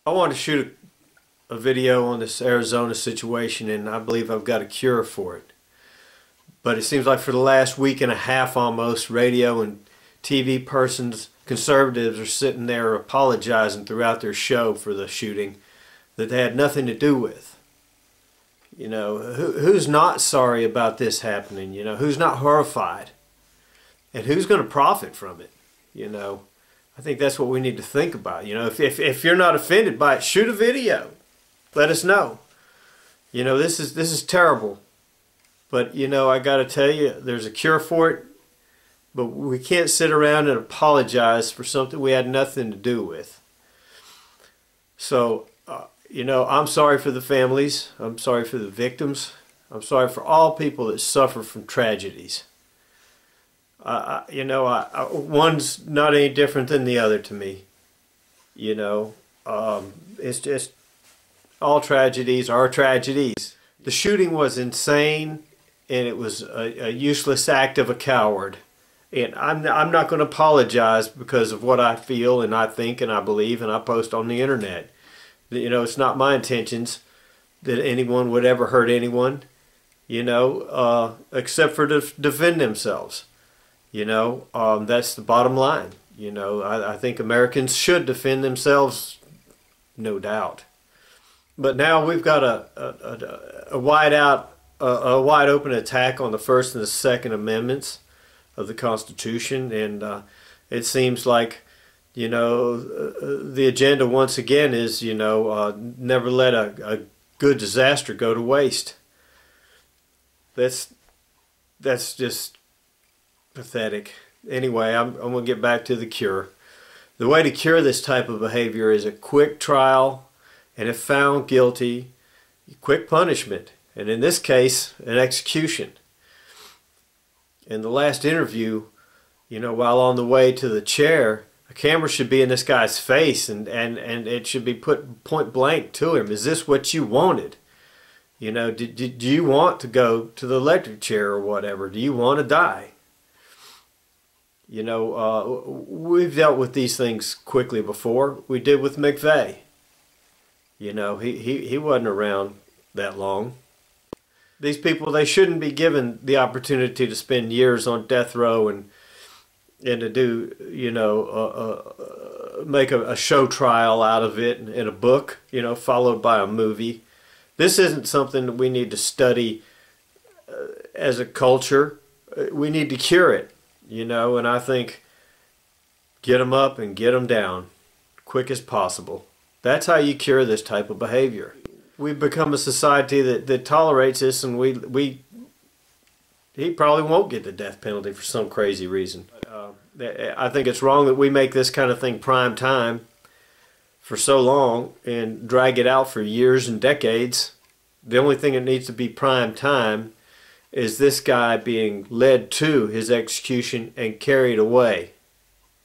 I want to shoot a video on this Arizona situation, and I believe I've got a cure for it. But it seems like for the last week and a half almost, radio and TV persons, conservatives, are sitting there apologizing throughout their show for the shooting that they had nothing to do with. You know, who's not sorry about this happening? You know, who's not horrified? And who's going to profit from it? You know, I think that's what we need to think about. You know, if you're not offended by it, shoot a video. Let us know. You know, this is terrible. But, you know, I got to tell you, there's a cure for it. But we can't sit around and apologize for something we had nothing to do with. So, you know, I'm sorry for the families. I'm sorry for the victims. I'm sorry for all people that suffer from tragedies. You know, one's not any different than the other to me. You know, it's just all tragedies are tragedies. The shooting was insane, and it was a useless act of a coward. And I'm not going to apologize because of what I feel and I think and I believe and I post on the internet. You know, it's not my intentions that anyone would ever hurt anyone, you know, except for to defend themselves. You know, that's the bottom line. You know, I think Americans should defend themselves, no doubt. But now we've got a wide open attack on the First and the Second Amendments of the Constitution, and it seems like, you know, the agenda once again is, you know, never let a good disaster go to waste. That's just pathetic. Anyway, I'm going to get back to the cure. The way to cure this type of behavior is a quick trial, and if found guilty, quick punishment, and in this case, an execution. In the last interview, you know, while on the way to the chair, a camera should be in this guy's face, and it should be put point blank to him. Is this what you wanted? You know, do you want to go to the electric chair or whatever? Do you want to die? You know, we've dealt with these things quickly before. We did with McVeigh. You know, he wasn't around that long. These people, they shouldn't be given the opportunity to spend years on death row and to do, you know, make a show trial out of it in a book, you know, followed by a movie. This isn't something that we need to study as a culture. We need to cure it, you know, and I think get them up and get them down quick as possible. That's how you cure this type of behavior. We've become a society that tolerates this, and he probably won't get the death penalty for some crazy reason. I think it's wrong that we make this kind of thing prime time for so long and drag it out for years and decades. The only thing that needs to be prime time is this guy being led to his execution and carried away.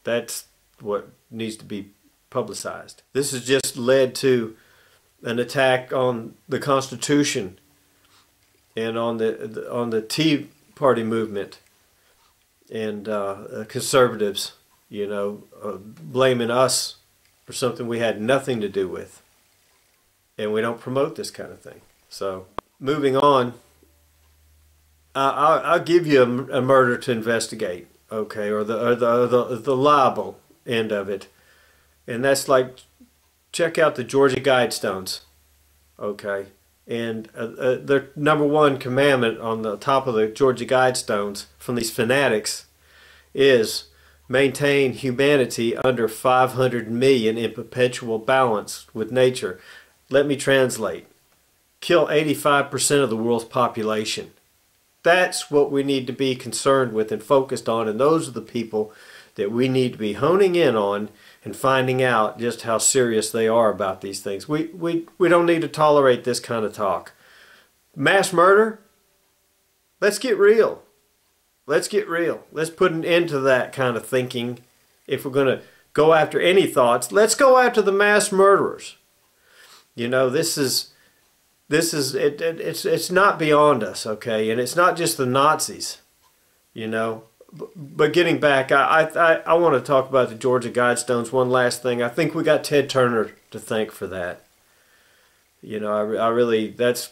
That's what needs to be publicized. This has just led to an attack on the Constitution and on the Tea Party movement and conservatives, you know, blaming us for something we had nothing to do with. And we don't promote this kind of thing. So, moving on, I'll give you a murder to investigate, okay, or the libel end of it. And that's like, check out the Georgia Guidestones, okay? And their #1 commandment on the top of the Georgia Guidestones from these fanatics is maintain humanity under 500 million in perpetual balance with nature. Let me translate. Kill 85% of the world's population. That's what we need to be concerned with and focused on, and those are the people that we need to be honing in on and finding out just how serious they are about these things. We don't need to tolerate this kind of talk. Mass murder? Let's get real. Let's get real. Let's put an end to that kind of thinking. If we're going to go after any thoughts, let's go after the mass murderers. You know, it's not beyond us, okay? And it's not just the Nazis, you know. but getting back, I want to talk about the Georgia Guidestones. One last thing. I think we got Ted Turner to thank for that. You know, I really, that's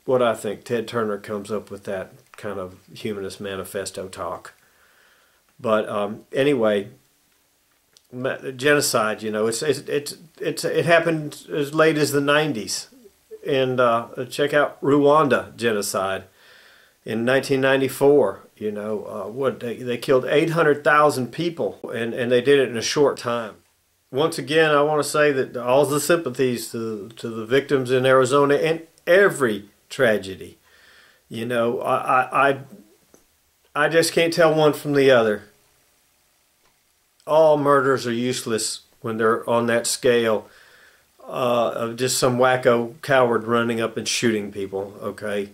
what I think. Ted Turner comes up with that kind of humanist manifesto talk. But anyway, genocide, you know, it happened as late as the 90s. And check out Rwanda genocide in 1994. You know, they killed 800,000 people, and they did it in a short time. Once again, I want to say that all the sympathies to the victims in Arizona and every tragedy. You know, I just can't tell one from the other. All murders are useless when they're on that scale of just some wacko coward running up and shooting people, okay?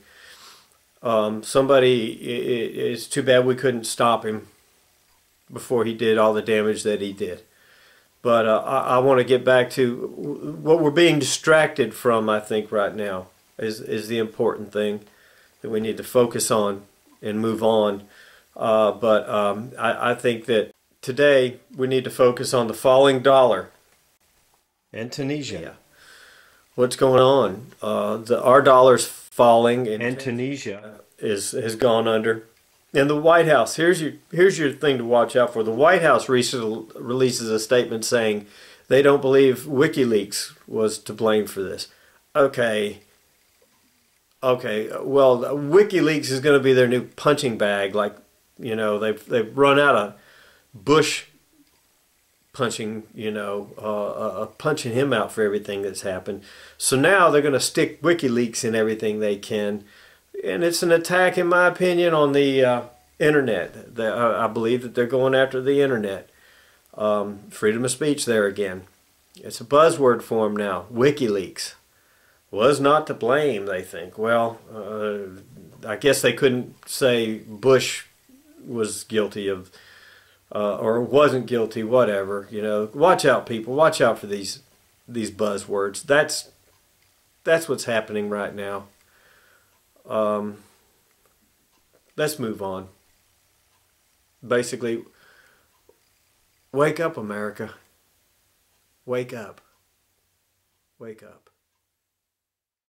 It's too bad we couldn't stop him before he did all the damage that he did. But I want to get back to what we're being distracted from, I think, right now is the important thing that we need to focus on and move on. I think that today we need to focus on the falling dollar and Tunisia. Yeah. What's going on? Our dollar's falling, and Tunisia has gone under. And the White House, here's your thing to watch out for. The White House recently releases a statement saying they don't believe WikiLeaks was to blame for this. Okay, well, WikiLeaks is going to be their new punching bag. Like, you know, they've run out of Bush punching, you know, punching him out for everything that's happened. So now they're going to stick WikiLeaks in everything they can. And it's an attack, in my opinion, on the internet. I believe that they're going after the internet. Freedom of speech there again. It's a buzzword for them now. WikiLeaks was not to blame, they think. Well, I guess they couldn't say Bush was guilty of, or wasn't guilty, whatever. You know, watch out, people. Watch out for these buzzwords. That's what's happening right now. Let's move on. Basically, wake up, America. Wake up. Wake up.